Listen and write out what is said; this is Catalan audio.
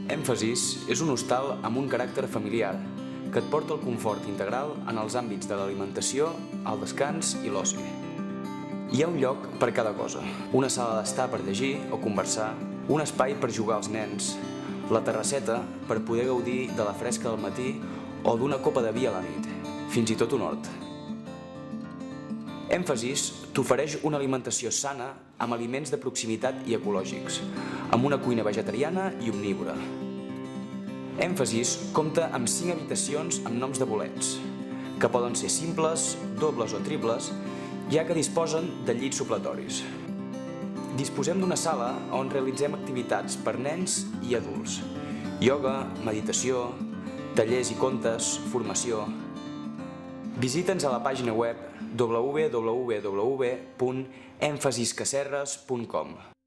Èmfasis és un hostal amb un caràcter familiar que et porta el confort integral en els àmbits de l'alimentació, el descans i l'oci. Hi ha un lloc per cada cosa, una sala d'estar per llegir o conversar, un espai per jugar als nens, la terrasseta per poder gaudir de la fresca del matí o d'una copa de vi a la nit, fins i tot un hort. Èmfasis t'ofereix una alimentació sana amb aliments de proximitat i ecològics, amb una cuina vegetariana i omnívora. Èmfasis compta amb 5 habitacions amb noms de bolets, que poden ser simples, dobles o triples, ja que disposen de llits supletoris. Disposem d'una sala on realitzem activitats per nens i adults, ioga, meditació, tallers i contes, formació. Visita'ns a la pàgina web www.emfasiscacerres.com.